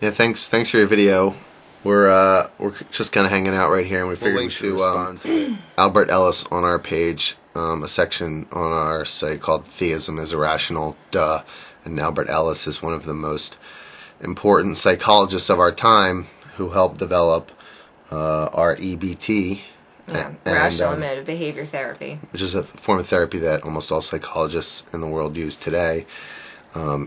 Yeah, thanks for your video. We're just kind of hanging out right here, and we figured we should respond to Albert Ellis on our page, a section on our site called Theism is Irrational, Duh. And Albert Ellis is one of the most important psychologists of our time who helped develop our EBT, rational emotive behavior therapy, which is a form of therapy that almost all psychologists in the world use today.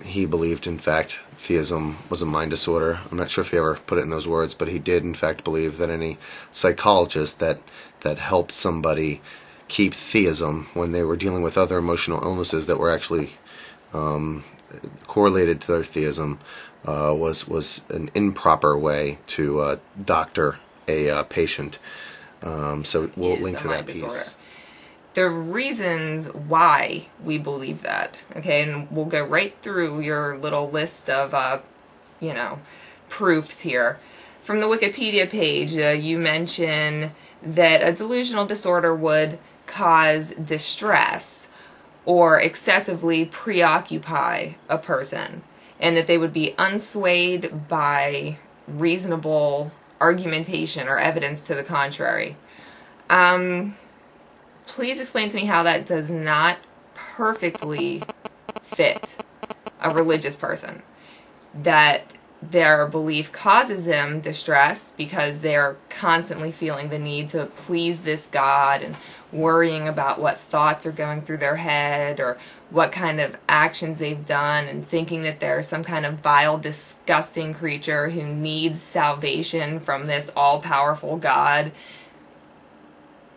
He believed, in fact, theism was a mind disorder. I'm not sure if he ever put it in those words, but he did, in fact, believe that any psychologist that helped somebody keep theism when they were dealing with other emotional illnesses that were actually correlated to their theism was an improper way to doctor a patient. So we'll link to that piece. Disorder. The reasons why we believe that, okay, and we'll go right through your little list of, proofs here. From the Wikipedia page, you mention that a delusional disorder would cause distress or excessively preoccupy a person, and that they would be unswayed by reasonable argumentation or evidence to the contrary. Please explain to me how that does not perfectly fit a religious person. That their belief causes them distress because they're constantly feeling the need to please this God and worrying about what thoughts are going through their head or what kind of actions they've done, and thinking that they're some kind of vile, disgusting creature who needs salvation from this all-powerful God.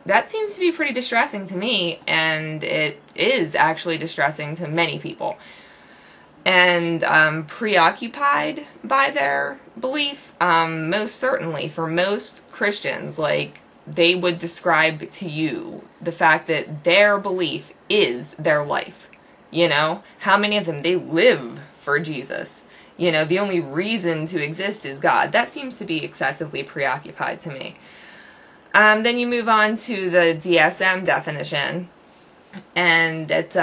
That seems to be pretty distressing to me, and it is actually distressing to many people. And preoccupied by their belief, most certainly for most Christians, like, they would describe to you the fact that their belief is their life. You know, how many of them, they live for Jesus. You know, the only reason to exist is God. That seems to be excessively preoccupied to me. Then you move on to the DSM definition, and it's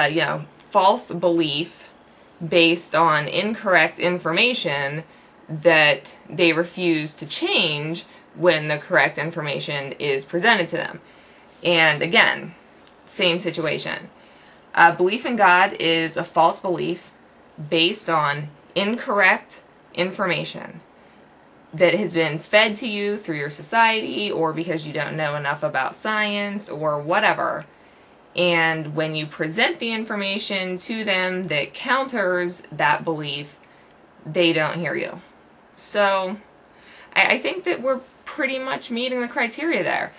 false belief based on incorrect information that they refuse to change when the correct information is presented to them. And again, same situation. Belief in God is a false belief based on incorrect information that has been fed to you through your society, or because you don't know enough about science or whatever. And when you present the information to them that counters that belief, they don't hear you. So I think that we're pretty much meeting the criteria there.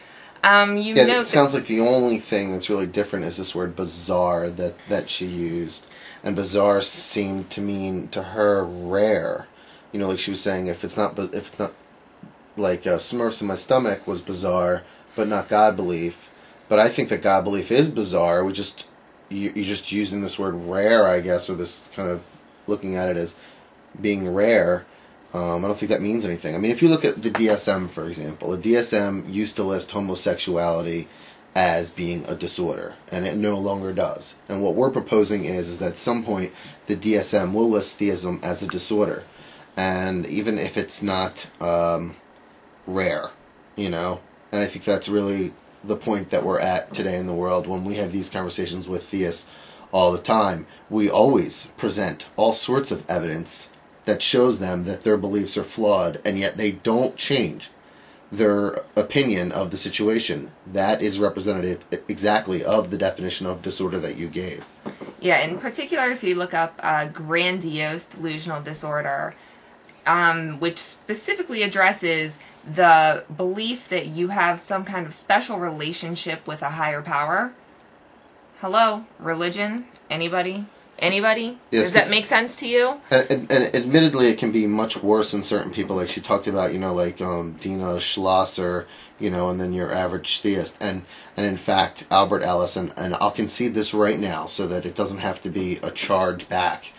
It sounds like the only thing that's really different is this word bizarre that she used. And bizarre seemed to mean to her rare. You know, like she was saying, if it's not like Smurfs in my stomach was bizarre, but not God belief. But I think that God belief is bizarre. You're just using this word rare, I guess, or this kind of looking at it as being rare. I don't think that means anything. I mean, if you look at the DSM, for example, the DSM used to list homosexuality as being a disorder, and it no longer does. And what we're proposing is that at some point the DSM will list theism as a disorder. And even if it's not rare, you know, and I think that's really the point that we're at today in the world when we have these conversations with theists all the time. We always present all sorts of evidence that shows them that their beliefs are flawed, and yet they don't change their opinion of the situation. That is representative exactly of the definition of disorder that you gave. Yeah, in particular, if you look up Grandiose Delusional Disorder, which specifically addresses the belief that you have some kind of special relationship with a higher power. Hello? Religion? Anybody? Anybody? Yes, does that make sense to you? And admittedly, it can be much worse in certain people. Like she talked about, like Dina Schlosser, and then your average theist. And in fact, Albert Ellis, and I'll concede this right now so that it doesn't have to be a charge back.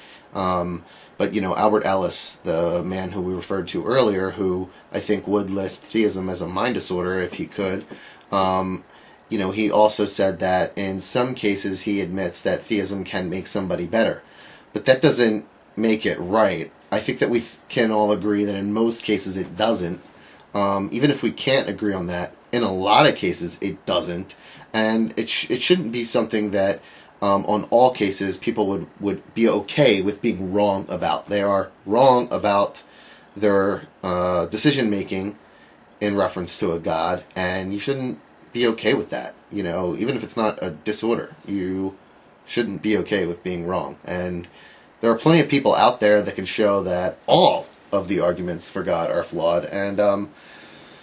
But, Albert Ellis, the man who we referred to earlier, who I think would list theism as a mind disorder if he could, he also said that in some cases he admits that theism can make somebody better. But that doesn't make it right. I think that we can all agree that in most cases it doesn't. Even if we can't agree on that, in a lot of cases it doesn't. And it shouldn't be something that on all cases people would be okay with being wrong about. They are wrong about their decision making in reference to a God, and you shouldn't be okay with that. You know, even if it's not a disorder, you shouldn't be okay with being wrong. And there are plenty of people out there that can show that all of the arguments for God are flawed. And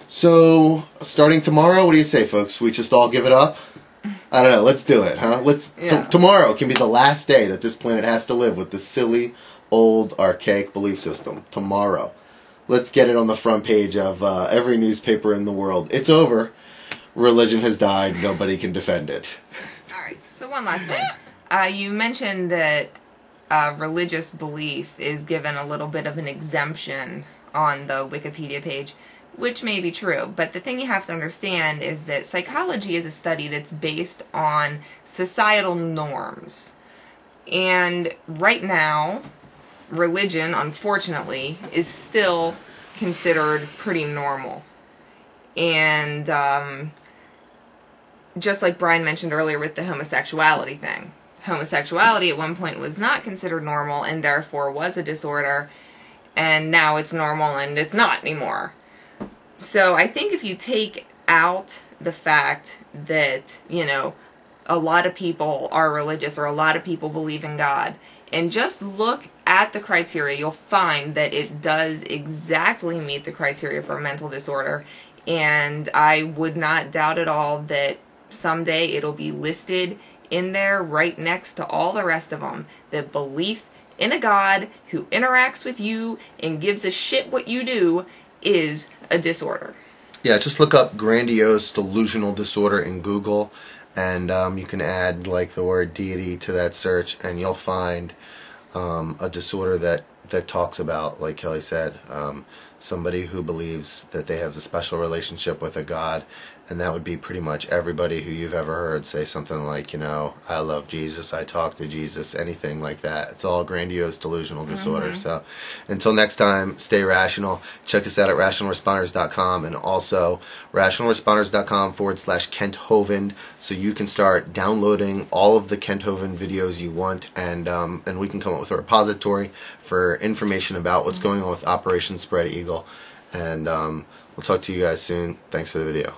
so, starting tomorrow, what do you say, folks? We just all give it up? I don't know. Let's do it, huh? Tomorrow can be the last day that this planet has to live with this silly, old, archaic belief system. Tomorrow. Let's get it on the front page of every newspaper in the world. It's over. Religion has died. Nobody can defend it. All right. So one last thing. You mentioned that religious belief is given a little bit of an exemption on the Wikipedia page, which may be true. But the thing you have to understand is that psychology is a study that's based on societal norms. And right now, religion, unfortunately, is still considered pretty normal. And just like Brian mentioned earlier with the homosexuality thing. Homosexuality at one point was not considered normal and therefore was a disorder, and now it's normal and it's not anymore. So I think if you take out the fact that, you know, a lot of people are religious or a lot of people believe in God, and just look at the criteria, you'll find that it does exactly meet the criteria for a mental disorder. And I would not doubt at all that someday it'll be listed in there right next to all the rest of them. The belief in a God who interacts with you and gives a shit what you do is a disorder. Yeah, just look up Grandiose Delusional Disorder in Google, and you can add like the word deity to that search, and you'll find a disorder that talks about, like Kelly said, somebody who believes that they have a special relationship with a God, and that would be pretty much everybody who you've ever heard say something like, you know, I love Jesus, I talk to Jesus, anything like that. It's all grandiose delusional disorder. So until next time, stay rational. Check us out at rationalresponders.com, and also rationalresponders.com/Kent Hovind, so you can start downloading all of the Kent Hovind videos you want, and we can come up with a repository for information about what's going on with Operation Spread Eagle. And we'll talk to you guys soon. Thanks for the video.